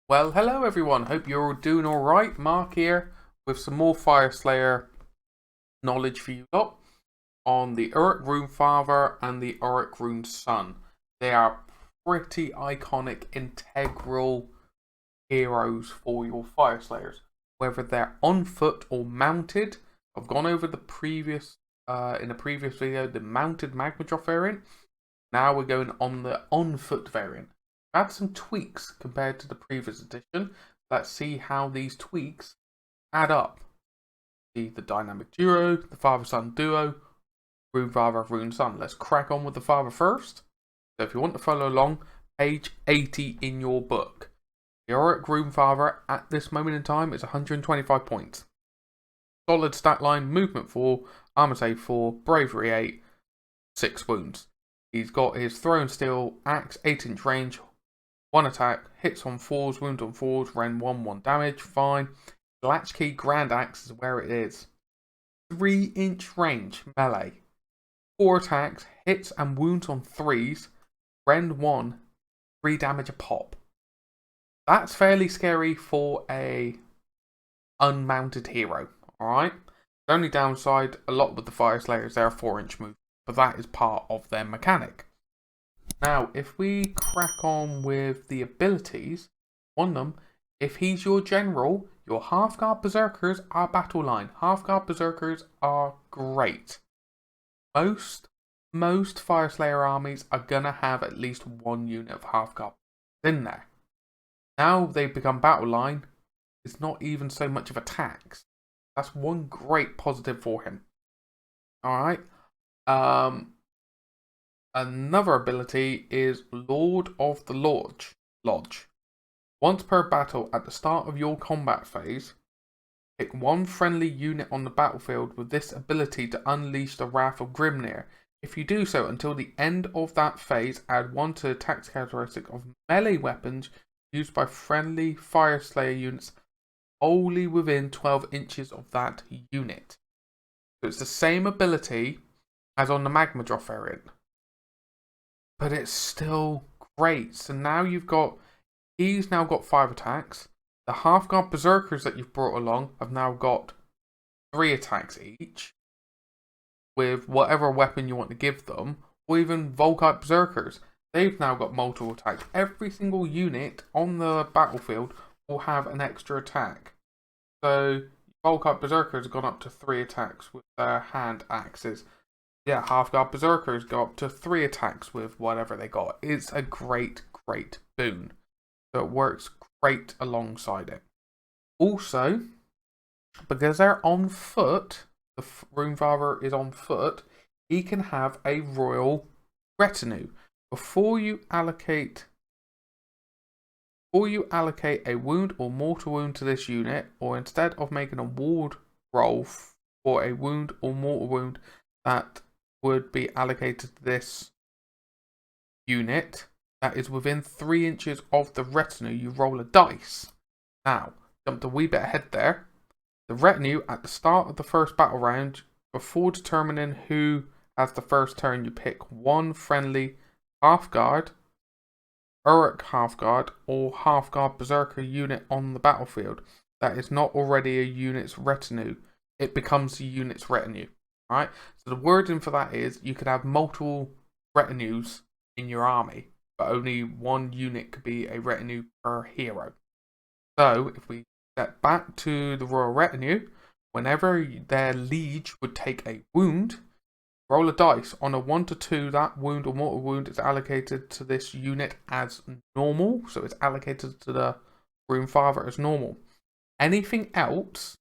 Well, hello everyone. Hope you're all doing all right. Mark here with some more Fyreslayer knowledge for you lot on the Auric Runefather and the Auric Runeson. They are pretty iconic, integral heroes for your Fyreslayers, whether they're on foot or mounted. I've gone over the previous in a previous video the mounted magma drop variant. Now we're going on the on foot variant. Add some tweaks compared to the previous edition. Let's see how these tweaks add up. See the dynamic duo, the father-son duo, Runefather Runeson. Let's crack on with the father first. So if you want to follow along, page 80 in your book. The Auric Runefather at this moment in time is 125 points. Solid stat line, movement 4, armor save 4, bravery 8, 6 wounds. He's got his throw and steel axe, 8-inch range, 1 attack, hits on 4s, wounds on 4s, ren 1 damage, fine. Latchkey Grand Axe is where it is. 3-inch range, melee. 4 attacks, hits and wounds on 3s, ren 1, 3 damage a pop. That's fairly scary for a unmounted hero, alright? The only downside, a lot with the Fyreslayers, they're a 4-inch move, but that is part of their mechanic. Now, if we crack on with the abilities, one of them, if he's your general, your half-guard berserkers are battle line. Half-guard berserkers are great. Most Fyreslayer armies are gonna have at least one unit of half-guard in there. Now they become battle line, it's not even so much of a tax. That's one great positive for him. Alright. Another ability is Lord of the Lodge. Once per battle at the start of your combat phase, pick one friendly unit on the battlefield with this ability to unleash the Wrath of Grimnir. If you do so until the end of that phase, add 1 to the attack characteristic of melee weapons used by friendly Fyreslayer units wholly within 12 inches of that unit. So it's the same ability as on the Magma Drop variant, but it's still great. So now he's now got 5 attacks. The half-guard berserkers that you've brought along have now got 3 attacks each, with whatever weapon you want to give them, or even Volkite berserkers. They've now got multiple attacks. Every single unit on the battlefield will have an extra attack. So Volkite berserkers have gone up to 3 attacks with their hand axes. Yeah, half-guard berserkers go up to 3 attacks with whatever they got. It's a great boon. So it works great alongside it. Also, because they're on foot, the Runefather is on foot, he can have a royal retinue. Before you allocate a wound or mortal wound to this unit, or instead of making a ward roll for a wound or mortal wound that would be allocated to this unit that is within 3 inches of the retinue, you roll a dice. Now, jumped a wee bit ahead there. The retinue at the start of the first battle round, before determining who has the first turn, you pick one friendly half-guard, Auric half-guard, or half-guard berserker unit on the battlefield that is not already a unit's retinue. It becomes the unit's retinue. Right? So the wording for that is you could have multiple retinues in your army, but only one unit could be a retinue per hero. So if we step back to the royal retinue, whenever their liege would take a wound, roll a dice. On a 1 to 2, that wound or mortal wound is allocated to this unit as normal. So it's allocated to the Runefather as normal. Anything else,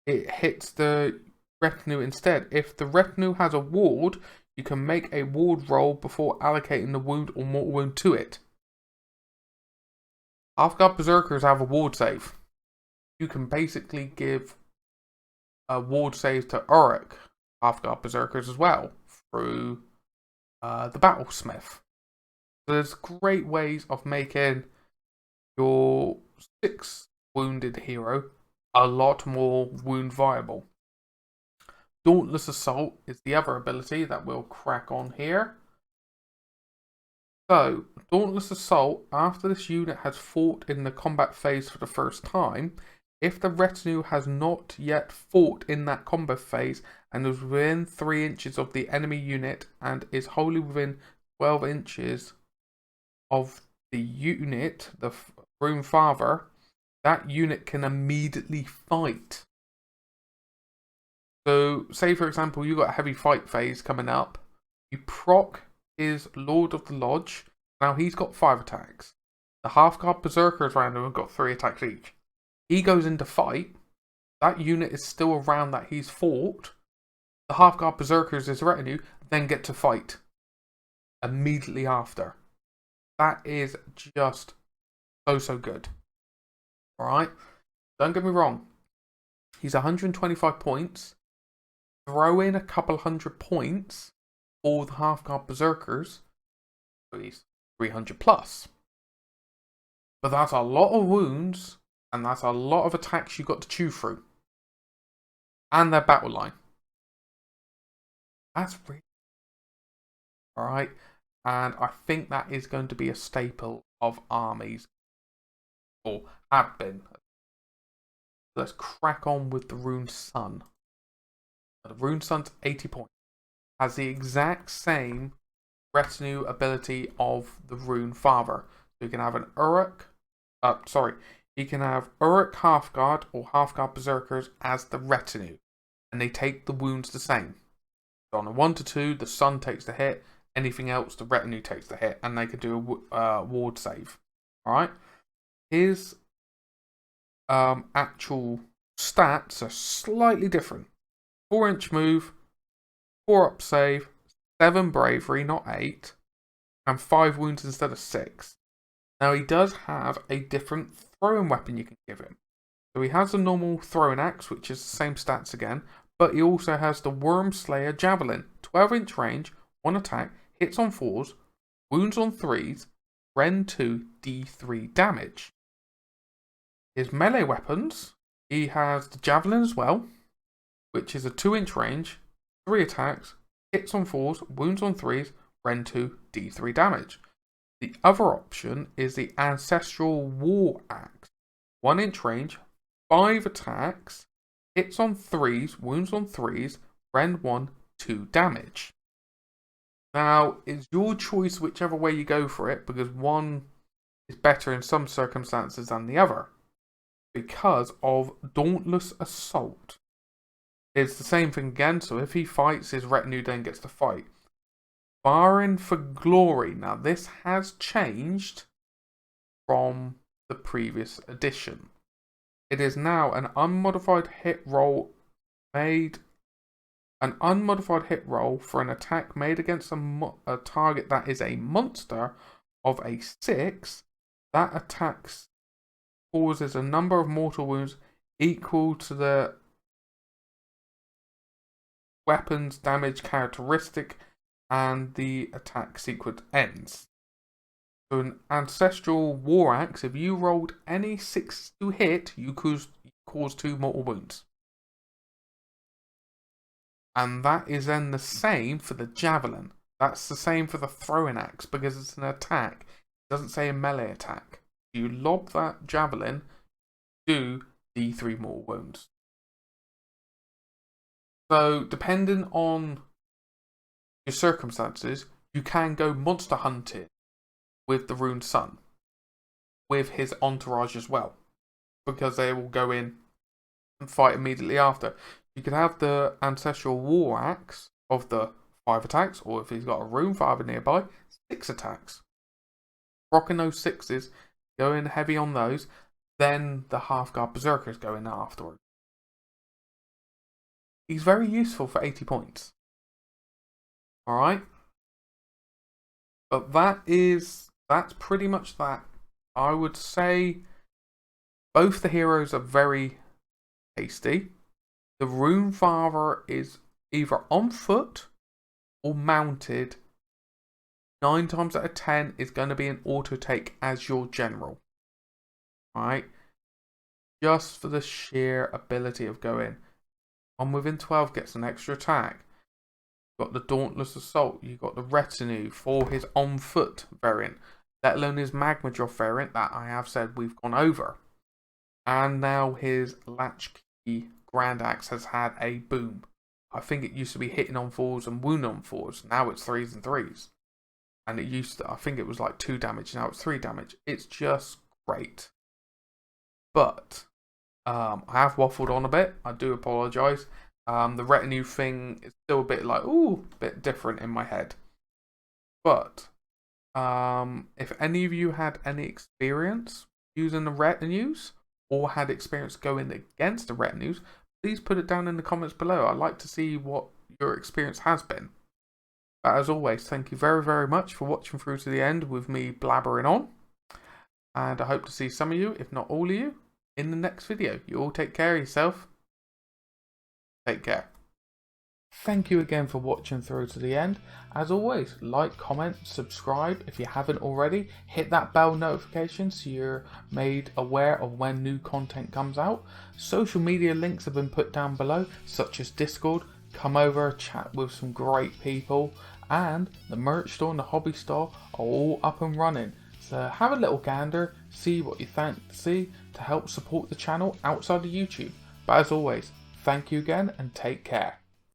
it hits the retinue instead. If the retinue has a ward, you can make a ward roll before allocating the wound or mortal wound to it. Half-guard berserkers have a ward save. You can basically give a ward save to Auric half-guard berserkers as well through the battlesmith. So there's great ways of making your 6 wounded hero a lot more wound viable. Dauntless Assault is the other ability that we'll crack on here. So, Dauntless Assault, after this unit has fought in the combat phase for the first time, if the retinue has not yet fought in that combat phase and is within 3 inches of the enemy unit and is wholly within 12 inches of the unit, the Runefather, that unit can immediately fight. So, say for example, you got a heavy fight phase coming up, you proc his Lord of the Lodge. Now he's got 5 attacks. The Half-Guard Berserkers around him have got 3 attacks each. He goes into fight. That unit is still around that he's fought. The Half-Guard Berserkers, his retinue, then get to fight immediately after. That is just so good. Alright? Don't get me wrong. He's 125 points. Throw in a couple hundred points for the Half-Guard Berserkers. So he's 300 plus. But that's a lot of wounds, and that's a lot of attacks you've got to chew through. And their battle line. That's really... Alright, and I think that is going to be a staple of armies. Or have been. Let's crack on with the Rune Sun. The Rune Sun's 80 points. Has the exact same retinue ability of the Runefather. So you can have an Auric, you can have Auric Half-Guard or Half-Guard Berserkers as the retinue. And they take the wounds the same. So on a 1 to 2, the Sun takes the hit. Anything else, the retinue takes the hit. And they can do a ward save. Alright? His actual stats are slightly different. 4-inch move, 4 up save, 7 bravery, not 8, and 5 wounds instead of 6. Now he does have a different throwing weapon you can give him. So he has a normal throwing axe, which is the same stats again, but he also has the Fyreslayer Javelin, 12-inch range, 1 attack, hits on 4s, wounds on 3s, rend 2, d3 damage. His melee weapons, he has the Javelin as well, which is a 2-inch range, 3 attacks, hits on 4s, wounds on 3s, rend 2, d3 damage. The other option is the Ancestral War Axe, 1-inch range, 5 attacks, hits on 3s, wounds on 3s, rend 1, 2 damage. Now, it's your choice whichever way you go for it, because one is better in some circumstances than the other. Because of Dauntless Assault. It's the same thing again, so if he fights, his retinue then gets to fight. Firing for Glory. Now this has changed from the previous edition. It is now an unmodified hit roll for an attack made against a target that is a monster of a 6. That attacks causes a number of mortal wounds equal to the weapon's damage characteristic, and the attack sequence ends. So an Ancestral War Axe, if you rolled any 6 to hit, you cause 2 mortal wounds. And that is then the same for the Javelin. That's the same for the Throwing Axe, because it's an attack. It doesn't say a melee attack. You lob that Javelin, do d3 mortal wounds. So, depending on your circumstances, you can go monster hunting with the Rune Sun, with his entourage as well, because they will go in and fight immediately after. You could have the Ancestral War Axe of the 5 attacks, or if he's got a Runefather nearby, 6 attacks. Rocking those 6s, going heavy on those, then the Half-Guard Berserkers go in afterwards. He's very useful for 80 points. Alright? But that's pretty much that. I would say both the heroes are very tasty. The Runefather is either on foot or mounted. 9 times out of 10 is going to be an auto take as your general. Alright? Just for the sheer ability of going. On within 12 gets an extra attack. You've got the Dauntless Assault. You've got the Retinue for his on foot variant, let alone his Magma Drop variant that I have said we've gone over. And now his Latchkey Grand Axe has had a boom. I think it used to be hitting on 4s and wound on 4s. Now it's 3s and 3s. And it used to, I think it was like 2 damage. Now it's 3 damage. It's just great. But I have waffled on a bit. I do apologise. The retinue thing is still a bit like, ooh, a bit different in my head. But if any of you had any experience using the retinues or had experience going against the retinues, please put it down in the comments below. I'd like to see what your experience has been. But as always, thank you very, very much for watching through to the end with me blabbering on. And I hope to see some of you, if not all of you, in the next video. You all take care of yourself. Take care. Thank you again for watching through to the end. As always, like, comment, subscribe if you haven't already. Hit that bell notification so you're made aware of when new content comes out. Social media links have been put down below, such as Discord. Come over, chat with some great people. And the merch store and the hobby store are all up and running. So have a little gander, see what you fancy to help support the channel outside of YouTube. But as always, thank you again and take care.